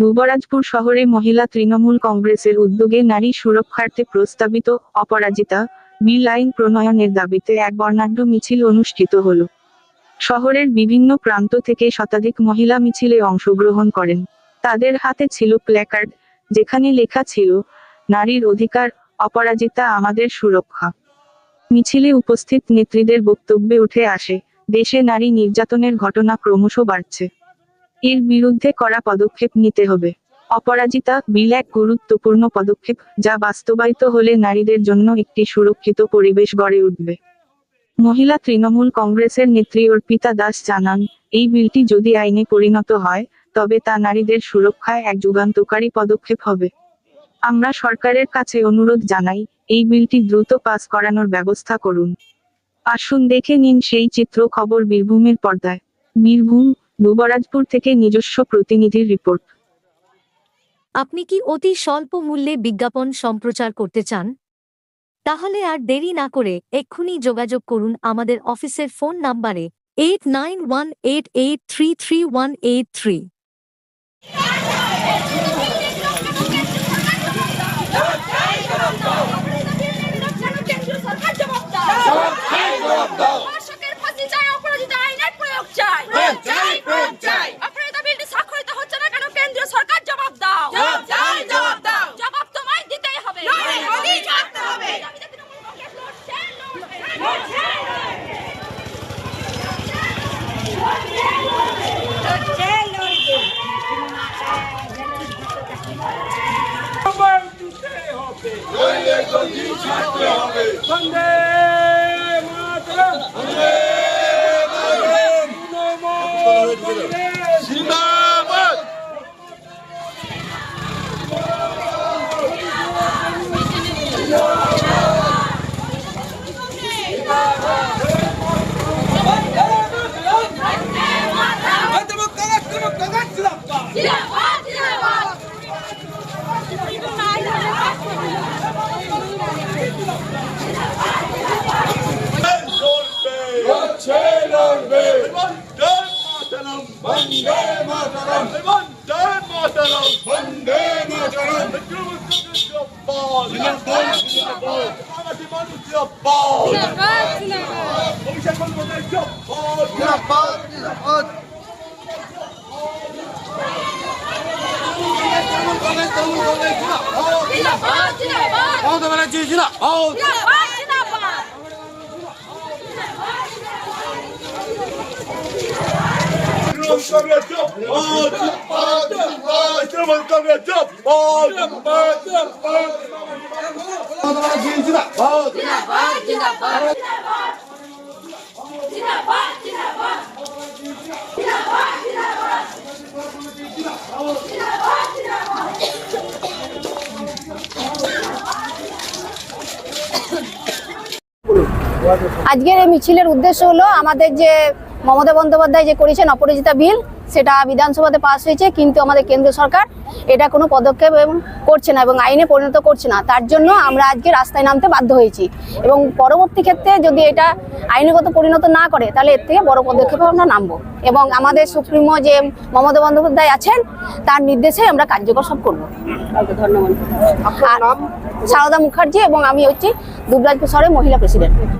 দুবরাজপুর শহরে মহিলা তৃণমূল কংগ্রেসের উদ্যোগে নারী সুরক্ষার্থে প্রস্তাবিত অপরাজিতা বিল আইন প্রণয়নের দাবিতে এক বর্ণাঢ্য মিছিল অনুষ্ঠিত হল। শহরের বিভিন্ন প্রান্ত থেকে শতাধিক মহিলা মিছিলে অংশগ্রহণ করেন। তাদের হাতে ছিল প্ল্যাকার্ড, যেখানে লেখা ছিল, নারীর অধিকার, অপরাজিতা আমাদের সুরক্ষা। মিছিলে উপস্থিত নেত্রীদের বক্তব্যে উঠে আসে, দেশে নারী নির্যাতনের ঘটনা ক্রমশ বাড়ছে। এর বিরুদ্ধে কড়া পদক্ষেপ নিতে হবে। অপরাজিতা বিল এক গুরুত্বপূর্ণ পদক্ষেপ, যা বাস্তবায়িত হলে নারীদের জন্য একটি সুরক্ষিত পরিবেশ গড়ে উঠবে। মহিলা তৃণমূল কংগ্রেসের নেত্রী অর্পিতা দাস জানান, এই বিলটি যদি আইনে পরিণত হয়, তবে তা নারীদের সুরক্ষায় এক যুগান্তকারী পদক্ষেপ হবে। আমরা সরকারের কাছে অনুরোধ জানাই, এই বিলটি দ্রুত পাস করানোর ব্যবস্থা করুন। আসুন দেখে নিন সেই চিত্র। খবর বীরভূমের পর্দায়। বীরভূম, দুবরাজপুর থেকে নিজস্ব প্রতিনিধির রিপোর্ট। আপনি কি অতি স্বল্প মূল্যে বিজ্ঞাপন সম্প্রচার করতে চান? তাহলে আর দেরি না করে এক্ষুনি যোগাযোগ করুন আমাদের অফিসের ফোন নাম্বারে 8918833183। আজকের এই মিছিলের উদ্দেশ্য হলো, আমাদের যে মমতা বন্দ্যোপাধ্যায় যে করেছেন অপরাজিতা বিল, সেটা বিধানসভাতে পাস হয়েছে, কিন্তু আমাদের কেন্দ্র সরকার এটা কোনো পদক্ষেপ করছে না এবং আইনে পরিণত করছে না। তার জন্য আমরা আজকে রাস্তায় নামতে বাধ্য হয়েছি এবং পরবর্তী ক্ষেত্রে যদি এটা আইনগত পরিণত না করে, তাহলে এর থেকে বড় পদক্ষেপে আমরা নামবো এবং আমাদের সুপ্রিমো যে মমতা বন্দ্যোপাধ্যায় আছেন, তার নির্দেশে আমরা কার্যকর সব করবো। ধন্যবাদ। সারদা মুখার্জি এবং আমি হচ্ছি দুবরাজপুর শহরের মহিলা প্রেসিডেন্ট।